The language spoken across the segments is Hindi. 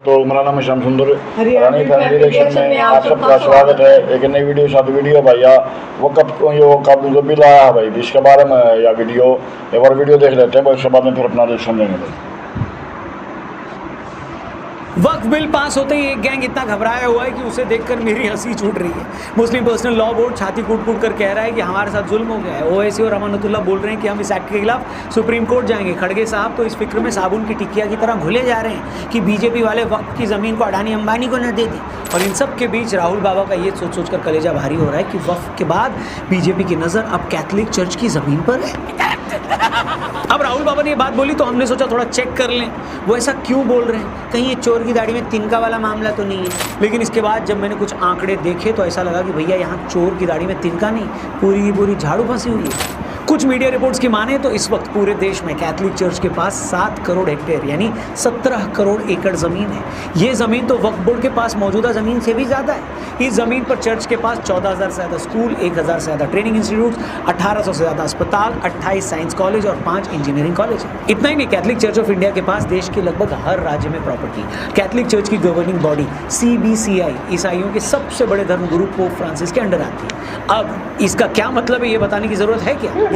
तो मेरा नाम है श्याम सुंदर, रानी फैमिली इलेक्शन में आप सबका स्वागत है। एक नई वीडियो साथ वीडियो भैया वो कब जो बिल आया है भाई, इसके बारे में या वीडियो एक बार वीडियो देख लेते हैं, उसके बाद में फिर अपना रिएक्शन देंगे भाई। वक्फ बिल पास होते ही एक गैंग इतना घबराया हुआ है कि उसे देखकर मेरी हंसी छूट रही है। मुस्लिम पर्सनल लॉ बोर्ड छाती कूट कूट कर कह रहा है कि हमारे साथ जुल्म हो गया है। ओवैसी और अमानतुल्लाह बोल रहे हैं कि हम इस एक्ट के खिलाफ सुप्रीम कोर्ट जाएंगे। खड़गे साहब तो इस फिक्र में साबुन की टिकिया की तरह घुले जा रहे हैं कि बीजेपी वाले वक्फ की ज़मीन को अडानी अंबानी को न दे दें। और इन सब के बीच राहुल बाबा का ये सोच सोच कर कलेजा भारी हो रहा है कि वक्फ के बाद बीजेपी की नज़र अब कैथलिक चर्च की ज़मीन पर है। अब राहुल बाबा ने ये बात बोली तो हमने सोचा थोड़ा चेक कर लें वो ऐसा क्यों बोल रहे हैं, कहीं ये चोर की दाढ़ी में तिनका वाला मामला तो नहीं है। लेकिन इसके बाद जब मैंने कुछ आंकड़े देखे तो ऐसा लगा कि भैया यहाँ चोर की दाढ़ी में तिनका नहीं, पूरी की पूरी झाड़ू फंसी हुई है। कुछ मीडिया रिपोर्ट्स की माने तो इस वक्त पूरे देश में कैथलिक चर्च के पास 7 करोड़ हेक्टेयर यानी 17 करोड़ एकड़ ज़मीन है। ये ज़मीन तो वक्फ बोर्ड के पास मौजूदा ज़मीन से भी ज़्यादा है। इस ज़मीन पर चर्च के पास 14,000 से ज़्यादा स्कूल, 1,000 से ज़्यादा ट्रेनिंग इंस्टीट्यूट, 1,800 से ज़्यादा अस्पताल, 28 साइंस कॉलेज और 5 इंजीनियरिंग कॉलेज है। इतना ही नहीं, कैथलिक चर्च ऑफ इंडिया के पास देश के लगभग हर राज्य में प्रॉपर्टी। कैथलिक चर्च की गवर्निंग बॉडी CBCI ईसाइयों के सबसे बड़े धर्मगुरु पोप फ्रांसिस के अंडर आती है। अब इसका क्या मतलब है ये बताने की ज़रूरत है क्या?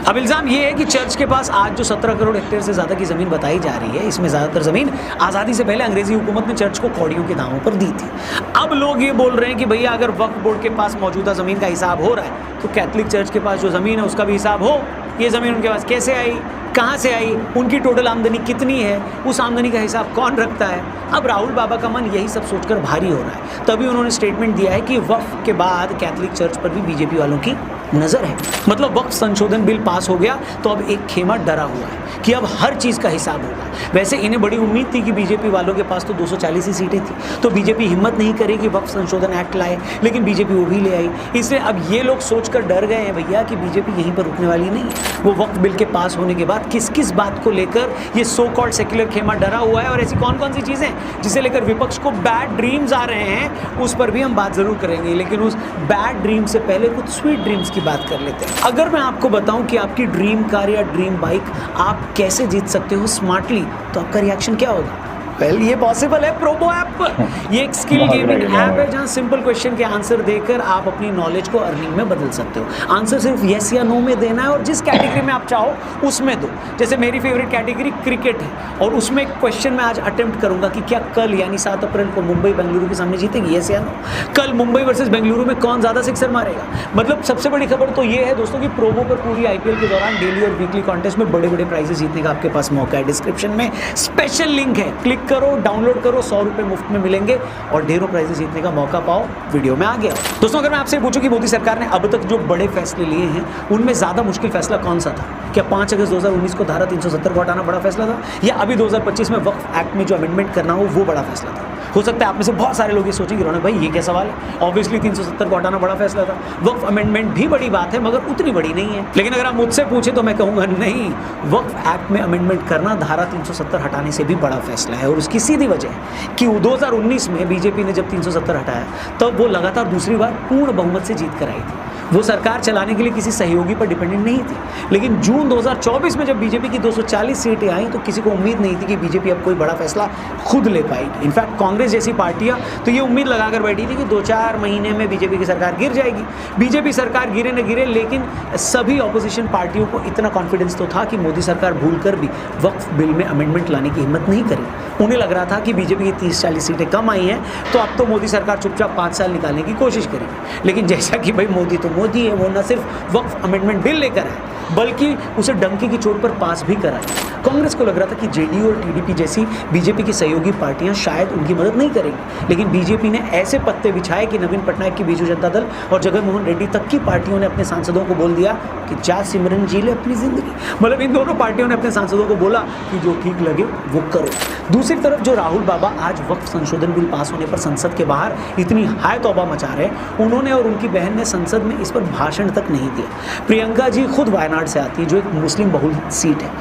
अब इल्ज़ाम ये है कि चर्च के पास आज जो 17 करोड़ हेक्टेयर से ज़्यादा की ज़मीन बताई जा रही है, इसमें ज़्यादातर ज़मीन आज़ादी से पहले अंग्रेज़ी हुकूमत ने चर्च को कौड़ियों के दामों पर दी थी। अब लोग ये बोल रहे हैं कि भैया अगर वक्फ बोर्ड के पास मौजूदा ज़मीन का हिसाब हो रहा है तो कैथलिक चर्च के पास जो ज़मीन है उसका भी हिसाब हो। ये ज़मीन उनके पास कैसे आई, कहाँ से आई, उनकी टोटल आमदनी कितनी है, उस आमदनी का हिसाब कौन रखता है। अब राहुल बाबा का मन यही सब सोचकर भारी हो रहा है। तभी उन्होंने स्टेटमेंट दिया है कि वक्फ के बाद कैथलिक चर्च पर भी बीजेपी वालों की नज़र है। मतलब वक्फ संशोधन बिल पास हो गया तो अब एक खेमा डरा हुआ है कि अब हर चीज़ का हिसाब होगा। वैसे इन्हें बड़ी उम्मीद थी कि बीजेपी वालों के पास तो 240 ही सीटें थी, तो बीजेपी हिम्मत नहीं करेगी वक्फ संशोधन एक्ट लाए, लेकिन बीजेपी वो भी ले आई। इसलिए अब ये लोग सोचकर डर गए हैं भैया कि बीजेपी यहीं पर रुकने वाली नहीं है। वो वक्फ बिल के पास होने के बाद किस किस बात को लेकर ये सो कॉल्ड सेक्युलर खेमा डरा हुआ है और ऐसी कौन कौन सी चीज़ें जिसे लेकर विपक्ष को बैड ड्रीम्स आ रहे हैं, उस पर भी हम बात ज़रूर करेंगे। लेकिन उस बैड ड्रीम से पहले कुछ स्वीट ड्रीम्स की बात कर लेते हैं। अगर मैं आपको बताऊं कि आपकी ड्रीम कार या ड्रीम बाइक आप कैसे जीत सकते हो स्मार्टली, तो आपका रिएक्शन क्या होगा? वेल ये पॉसिबल है प्रोबो ऐप। ये एक स्किल गेमिंग ऐप है जहां सिंपल क्वेश्चन के आंसर देकर आप अपनी नॉलेज को अर्निंग में बदल सकते हो। आंसर सिर्फ येस या नो में देना है और जिस कैटेगरी में आप चाहो उसमें दो। जैसे मेरी फेवरेट कैटेगरी क्रिकेट है और उसमें एक क्वेश्चन मैं आज अटेम्प्ट करूंगा कि क्या कल यानी 7 अप्रैल को मुंबई बेंगलुरु के सामने जीतेगी, येस या नो। कल मुंबई वर्सेज बेंगलुरु में कौन ज़्यादा सिक्सर मारेगा। मतलब सबसे बड़ी खबर तो ये है दोस्तों कि प्रोबो पर पूरी IPL के दौरान डेली और वीकली कॉन्टेस्ट में बड़े बड़े प्राइजेस जीतने का आपके पास मौका है। डिस्क्रिप्शन में स्पेशल लिंक है, क्लिक करो, डाउनलोड करो, 100 रुपये मुफ्त में मिलेंगे और ढेरों प्राइजेस जीतने का मौका पाओ। वीडियो में आ गया दोस्तों। अगर मैं आपसे पूछूं कि मोदी सरकार ने अब तक जो बड़े फैसले लिए हैं उनमें ज़्यादा मुश्किल फैसला कौन सा था? क्या 5 अगस्त 2019 को धारा 370 को हटाना बड़ा फैसला था, या अभी 2025 में वक्फ एक्ट में जो अमेंडमेंट करना हो वो बड़ा फैसला था? हो सकता है आप में से बहुत सारे लोग ये सोचेंगे रौनक भाई ये क्या सवाल है, ऑब्वियसली 370 को हटाना बड़ा फैसला था। वक्फ अमेंडमेंट भी बड़ी बात है मगर उतनी बड़ी नहीं है। लेकिन अगर आप मुझसे पूछे तो मैं कहूँगा नहीं, वक्फ एक्ट में अमेंडमेंट करना धारा 370 हटाने से भी बड़ा फैसला है। और उसकी सीधी वजह है कि 2019 में बीजेपी ने जब 370 हटाया तब वो लगातार दूसरी बार पूर्ण बहुमत से जीत कर आई थी। वो सरकार चलाने के लिए किसी सहयोगी पर डिपेंडेंट नहीं थी। लेकिन जून 2024 में जब बीजेपी की 240 सीटें आई तो किसी को उम्मीद नहीं थी कि बीजेपी अब कोई बड़ा फैसला खुद ले पाएगी। इनफैक्ट कांग्रेस जैसी पार्टियां तो ये उम्मीद लगाकर बैठी थी कि 2-4 महीने में बीजेपी की सरकार गिर जाएगी। बीजेपी सरकार गिरे न गिरे, लेकिन सभी ऑपोजिशन पार्टियों को इतना कॉन्फिडेंस तो था कि मोदी सरकार भूल कर भी वक्फ बिल में अमेंडमेंट लाने की हिम्मत नहीं करी। उन्हें लग रहा था कि बीजेपी की 30-40 सीटें कम आई हैं तो अब तो मोदी सरकार चुपचाप 5 साल निकालने की कोशिश करेगी। लेकिन जैसा कि भाई मोदी तो मोदी है, वो न सिर्फ वक्फ अमेंडमेंट बिल लेकर आए बल्कि उसे डंकी की चोट पर पास भी कराया। कांग्रेस को लग रहा था कि जेडीयू और टीडीपी जैसी बीजेपी की सहयोगी पार्टियां शायद उनकी मदद नहीं करेंगी, लेकिन बीजेपी ने ऐसे पत्ते बिछाए कि नवीन पटनायक की बीजू जनता दल और जगनमोहन रेड्डी तक की पार्टियों ने अपने सांसदों को बोल दिया कि जा सिमरन जी ले अपनी जिंदगी। मतलब इन दोनों पार्टियों ने अपने सांसदों को बोला कि जो ठीक लगे वो करो। दूसरी तरफ जो राहुल बाबा आज वक्फ संशोधन बिल पास होने पर संसद के बाहर इतनी हाय तौबा मचा रहे हैं, उन्होंने और उनकी बहन ने संसद में इस पर भाषण तक नहीं दिया। प्रियंका जी खुद वायनाड से आती है जो एक मुस्लिम बहुल सीट है।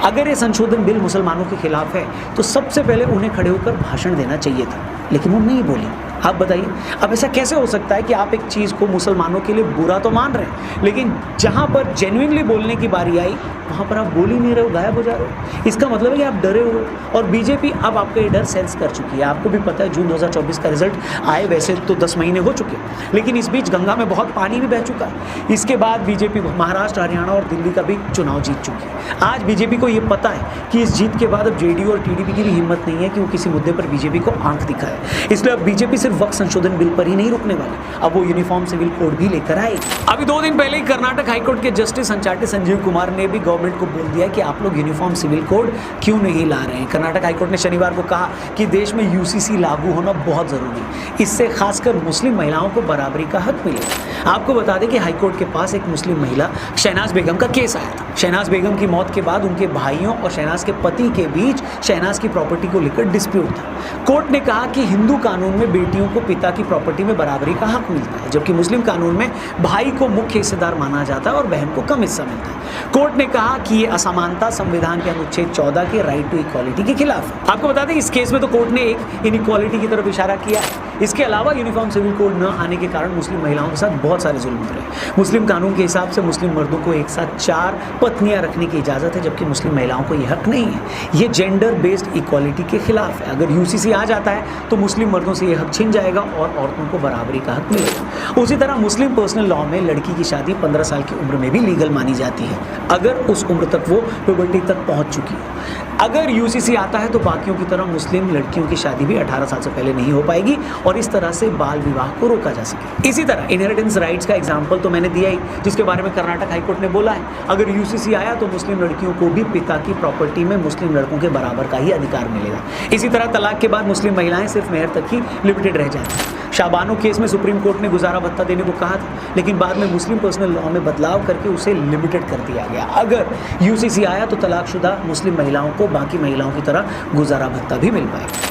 अगर ये संशोधन बिल मुसलमानों के खिलाफ है तो सबसे पहले उन्हें खड़े होकर भाषण देना चाहिए था, लेकिन वो नहीं बोली। आप बताइए, अब ऐसा कैसे हो सकता है कि आप एक चीज़ को मुसलमानों के लिए बुरा तो मान रहे हैं, लेकिन जहाँ पर जेन्युइनली बोलने की बारी आई वहाँ पर आप बोल ही नहीं रहे हो, गायब हो जा रहे हो। इसका मतलब है कि आप डरे हुए हो, और बीजेपी अब आपका ये डर सेंस कर चुकी है। आपको भी पता है जून 2024 का रिजल्ट आए वैसे तो 10 महीने हो चुके, लेकिन इस बीच गंगा में बहुत पानी भी बह चुका है। इसके बाद बीजेपी महाराष्ट्र, हरियाणा और दिल्ली का भी चुनाव जीत चुकी है। आज बीजेपी को ये पता है कि इस जीत के बाद अब जेडीयू और टीडीपी की भी हिम्मत नहीं है कि वो किसी मुद्दे पर बीजेपी को आंख दिखाए। इसलिए अब बीजेपी सिर्फ वक्त संशोधन बिल पर ही नहीं रुकने वाली, अब वो यूनिफॉर्म सिविल कोड भी लेकर आएगी। अभी 2 दिन पहले ही कर्नाटक हाईकोर्ट के जस्टिस संचाटे संजीव कुमार ने भी गवर्नमेंट को बोल दिया कि आप लोग यूनिफॉर्म सिविल कोड क्यों नहीं ला रहे हैं। कर्नाटक हाईकोर्ट ने शनिवार को कहा कि देश में यूसीसी लागू होना बहुत जरूरी है, इससे खासकर मुस्लिम महिलाओं को बराबरी का हक मिलेगा। आपको बता दें कि हाईकोर्ट के पास एक मुस्लिम महिला शहनाज बेगम का केस आया था। शहनाज बेगम की मौत के बाद उनके भाइयों और शहनाज के पति के बीच शहनाज की प्रॉपर्टी को लेकर डिस्प्यूट था। कोर्ट ने कहा कि हिंदू कानून में बेटियों को पिता की प्रॉपर्टी में बराबरी का हक मिलता है, जबकि मुस्लिम कानून में भाई को मुख्य हिस्सेदार माना जाता है और बहन को कम हिस्सा मिलता है। कोर्ट ने कहा कि ये असमानता संविधान के अनुच्छेद 14 के राइट टू इक्वालिटी के खिलाफ है। आपको बता दें इस केस में तो कोर्ट ने एक इनइक्वालिटी की तरफ इशारा किया है। इसके अलावा यूनिफॉर्म सिविल कोड न आने के कारण मुस्लिम महिलाओं के साथ बहुत सारे जुल्म हो रहे हैं। मुस्लिम कानून के हिसाब से मुस्लिम मर्दों को एक साथ 4 पत्नियां रखने की इजाज़त है, जबकि मुस्लिम महिलाओं को यह हक नहीं है। ये जेंडर बेस्ड इक्वालिटी के खिलाफ है। अगर यूसीसी आ जाता है तो मुस्लिम मर्दों से यह हक छिन जाएगा और औरतों को बराबरी का हक मिलेगा। उसी तरह मुस्लिम पर्सनल लॉ में लड़की की शादी 15 साल की उम्र में भी लीगल मानी जाती है, अगर उस उम्र तक वो प्यूबर्टी तक पहुंच चुकी हो। अगर यूसीसी आता है तो बाकियों की तरह मुस्लिम लड़कियों की शादी भी 18 साल से पहले नहीं हो पाएगी और इस तरह से बाल विवाह को रोका जा सके। इसी तरह इनहेरिटेंस राइट्स का एग्जाम्पल तो मैंने दिया ही, जिसके बारे में कर्नाटक हाईकोर्ट ने बोला है अगर यूसीसी आया तो मुस्लिम लड़कियों को भी पिता की प्रॉपर्टी में मुस्लिम लड़कों के बराबर का ही अधिकार मिलेगा। इसी तरह तलाक के बाद मुस्लिम महिलाएं सिर्फ मेहर तक ही लिमिटेड रह जाएंगी। शाबानो केस में सुप्रीम कोर्ट ने गुजारा भत्ता देने को कहा था, लेकिन बाद में मुस्लिम पर्सनल लॉ में बदलाव करके उसे लिमिटेड कर दिया गया। अगर यूसीसी आया तो तलाकशुदा मुस्लिम महिलाओं को बाकी महिलाओं की तरह गुजारा भत्ता भी मिल पाएगा।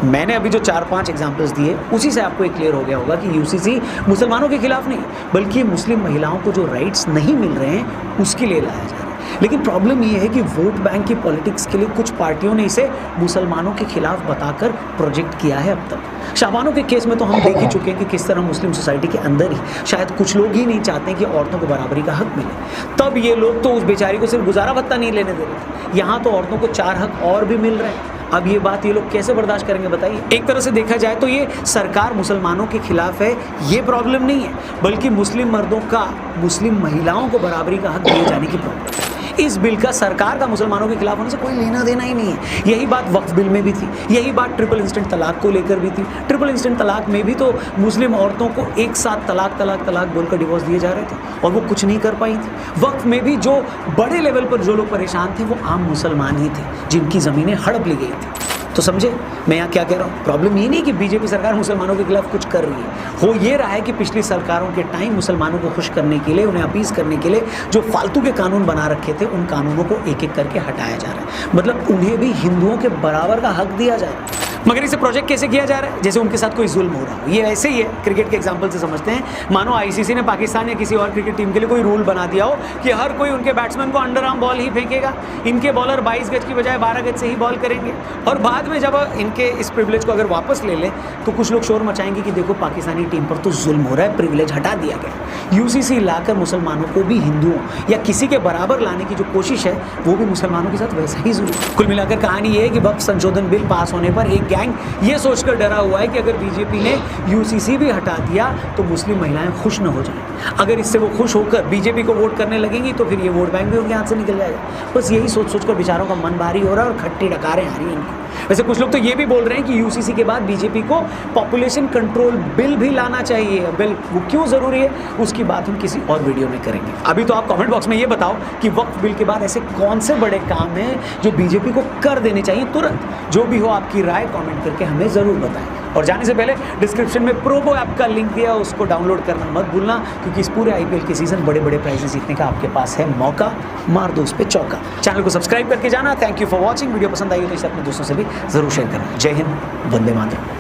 मैंने अभी जो 4-5 एग्जाम्पल्स दिए उसी से आपको एक क्लियर हो गया होगा कि यूसीसी मुसलमानों के खिलाफ नहीं, बल्कि मुस्लिम महिलाओं को जो राइट्स नहीं मिल रहे हैं उसके लिए लाया जा रहा है। लेकिन प्रॉब्लम ये है कि वोट बैंक की पॉलिटिक्स के लिए कुछ पार्टियों ने इसे मुसलमानों के खिलाफ बताकर प्रोजेक्ट किया है। अब तक शाबानो के केस में तो हम देख ही चुके हैं कि किस तरह मुस्लिम सोसाइटी के अंदर ही शायद कुछ लोग ही नहीं चाहते कि औरतों को बराबरी का हक मिले। तब ये लोग तो उस बेचारी को सिर्फ गुजारा भत्ता नहीं लेने दे रहे थे, यहाँ तो औरतों को 4 हक और भी मिल रहे हैं। अब ये बात ये लोग कैसे बर्दाश्त करेंगे बताइए। एक तरह से देखा जाए तो ये सरकार मुसलमानों के खिलाफ है, ये प्रॉब्लम नहीं है, बल्कि मुस्लिम मर्दों का मुस्लिम महिलाओं को बराबरी का हक दिए जाने की प्रॉब्लम है। इस बिल का सरकार का मुसलमानों के खिलाफ होने से कोई लेना देना ही नहीं है। यही बात वक्फ बिल में भी थी, यही बात ट्रिपल इंस्टेंट तलाक को लेकर भी थी। ट्रिपल इंस्टेंट तलाक में भी तो मुस्लिम औरतों को एक साथ तलाक तलाक तलाक बोलकर डिवोर्स दिए जा रहे थे और वो कुछ नहीं कर पाई थी। वक्फ में भी जो बड़े लेवल पर जो लोग परेशान थे वो आम मुसलमान ही थे, जिनकी ज़मीनें हड़प ली गई थी। तो समझे मैं यहाँ क्या कह रहा हूँ। प्रॉब्लम ये नहीं कि बीजेपी सरकार मुसलमानों के खिलाफ कुछ कर रही है, हो ये रहा है कि पिछली सरकारों के टाइम मुसलमानों को खुश करने के लिए, उन्हें अपीस करने के लिए जो फालतू के कानून बना रखे थे उन कानूनों को एक एक करके हटाया जा रहा है। मतलब उन्हें भी हिंदुओं के बराबर का हक दिया जा रहा है। मगर इसे प्रोजेक्ट कैसे किया जा रहा है जैसे उनके साथ कोई जुल्म हो रहा हो। ये ऐसे ही है, क्रिकेट के एग्जांपल से समझते हैं। मानो आईसीसी ने पाकिस्तान या किसी और क्रिकेट टीम के लिए कोई रूल बना दिया हो कि हर कोई उनके बैट्समैन को अंडर आर्म बॉल ही फेंकेगा, इनके बॉलर 22 गज की बजाय 12 गज से ही बॉल करेंगे, और बाद में जब इनके इस प्रिविलेज को अगर वापस ले लें तो कुछ लोग शोर मचाएंगे कि देखो पाकिस्तानी टीम पर तो जुल्म हो रहा है, प्रिविलेज हटा दिया गया। यूसीसी लाकर मुसलमानों को भी हिंदुओं या किसी के बराबर लाने की जो कोशिश है वो भी मुसलमानों के साथ वैसा ही जुल्म। कुल मिलाकर कहानी ये है कि वक्फ संशोधन बिल पास होने पर एक गैंग ये सोचकर डरा हुआ है कि अगर बीजेपी ने यूसीसी भी हटा दिया तो मुस्लिम महिलाएं खुश न हो जाएं। अगर इससे वो खुश होकर बीजेपी को वोट करने लगेंगी तो फिर ये वोट बैंक भी उनके हाथ से निकल जाएगा। बस यही सोच सोचकर बेचारों का मन भारी हो रहा है और खट्टी डकारें आ रही हैं इनको। वैसे कुछ लोग तो ये भी बोल रहे हैं कि यूसीसी के बाद बीजेपी को पॉपुलेशन कंट्रोल बिल भी लाना चाहिए। बिल वो क्यों ज़रूरी है उसकी बात हम किसी और वीडियो में करेंगे। अभी तो आप कमेंट बॉक्स में ये बताओ कि वक्फ बिल के बाद ऐसे कौन से बड़े काम हैं जो बीजेपी को कर देने चाहिए तुरंत। जो भी हो आपकी राय कमेंट करके हमें ज़रूर बताएं। और जाने से पहले डिस्क्रिप्शन में प्रोबो ऐप का लिंक दिया, उसको डाउनलोड करना मत भूलना, क्योंकि इस पूरे आईपीएल के सीज़न बड़े बड़े प्राइजेस जीतने का आपके पास है मौका। मार दो उस पर चौका। चैनल को सब्सक्राइब करके जाना। Thank you for watching. Video पसंद आई हो तो इसे अपने दोस्तों से भी ज़रूर शेयर करना। जय हिंद, वंदे मातरम।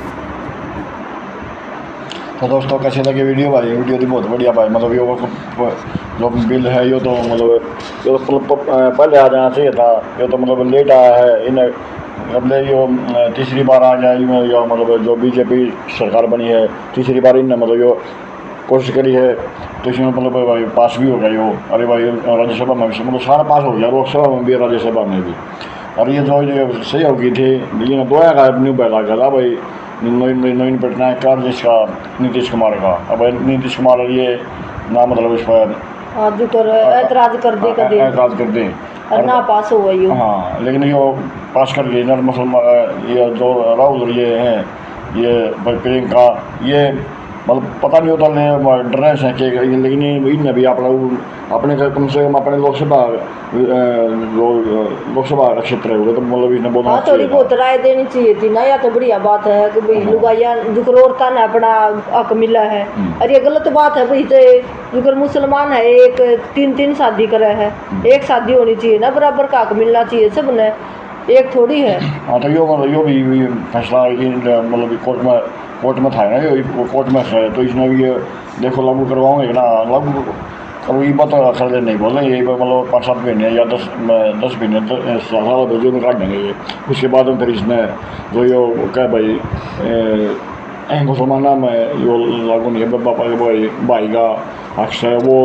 तो दोस्तों कैसे लगे वीडियो भाई? वीडियो तो बहुत बढ़िया भाई, मतलब ये जो बिल है ये तो मतलब ये तो पहले आ जाना चाहिए था, ये तो मतलब लेट आया है। इन कबले यो तीसरी बार आ गया यो मतलब जो बीजेपी सरकार बनी है तीसरी बार इनने मतलब यो कोशिश करी है तो इसमें मतलब भाई पास भी हो गया यो। अरे भाई राज्यसभा में भी मतलब सारा पास हो गया, लोकसभा में भी राज्यसभा में भी। और ये जो सही हो गई थी लेकिन दो न्यू बैला गया था भाई नवीन पटनायक का जिसका नीतीश कुमार का। अब नीतीश कुमार ये ना मतलब इस पर ऐतराज कर दे और ना पास हुआ यो। हाँ लेकिन यो पास कर गई ना मुसलमान ये जो राहुल ये हैं ये प्रियंका ये मतलब पता नहीं होता ड्रेस है कि लेकिन इनने भी अपने कम से कम अपने लोकसभा का क्षेत्र है तो मतलब इसने बहुत हाँ थोड़ी बहुत राय देनी चाहिए थी ना। या तो बढ़िया बात है कि भाई लुगाइया जुकर औरता ने अपना हक मिला है। और ये गलत बात है भाई जुकर मुसलमान है एक तीन शादी करे है, एक शादी होनी चाहिए ना, बराबर का हक मिलना चाहिए सबने, एक थोड़ी है। हाँ तो यो भी फैसला मतलब कोर्ट में था ना यो कोर्ट में है तो इसने भी ये देखो लागू करवाओगे ना लागू अब ये बात कर नहीं बोल रहे ये मतलब 5-7 महीने या 10 महीने साल बजू में काट देंगे ये। उसके बाद में फिर इसने जो यो क्या भाई मुसलमाना में यो लागू नहीं है पापा के भाई का हक है वो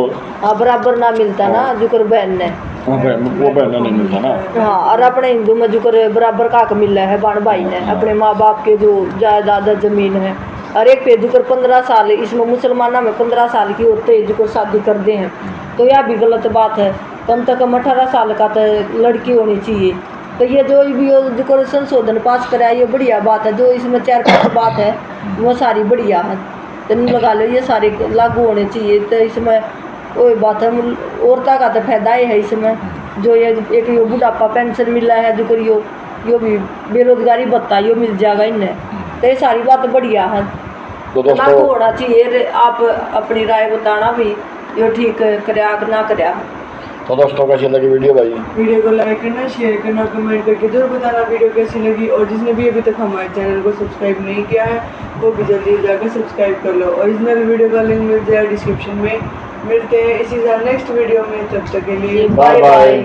बराबर ना मिलता ना जुकर बहन ने वो बहन नहीं मिलता ना। हाँ और अपने हिंदू में जुकर बराबर का हक मिला है बाण भाई ने अपने माँ बाप के जो जायदाद जमीन है। और एक पे जुकर 15 साल इसमें मुसलमाना में 15 साल की होते जुकर शादी कर दे हैं तो यह भी गलत बात है। कम से कम 18 साल का तो लड़की होनी चाहिए। तो ये जो भी जुकर संशोधन पास कराया ये बढ़िया बात है। जो इसमें 4-5 बात है वो सारी बढ़िया है तो नहीं लगा लो ये सारे लागू होने चाहिए। तो इसमें वही बात है औरता का तो फायदा ही है इसमें जो ये एक यो बुढ़ापा पेंशन मिला है जो यो भी बेरोजगारी भत्ता यो मिल जाएगा इन्हें। तो ये सारी बात बढ़िया है तो ना होना चाहिए। आप अपनी राय बताना भी यो ठीक करया ना करया। तो दोस्तों कैसी लगी वीडियो भाई? वीडियो को लाइक करना, शेयर करना, कमेंट करके जरूर बताना वीडियो कैसी लगी। और जिसने भी अभी तक हमारे चैनल को सब्सक्राइब नहीं किया है वो भी जल्दी जाकर सब्सक्राइब कर लो। और इसमें भी वीडियो का लिंक मिल जाएगा डिस्क्रिप्शन में। मिलते हैं इसी तरह नेक्स्ट वीडियो में, तब तक के लिए बाय बाय।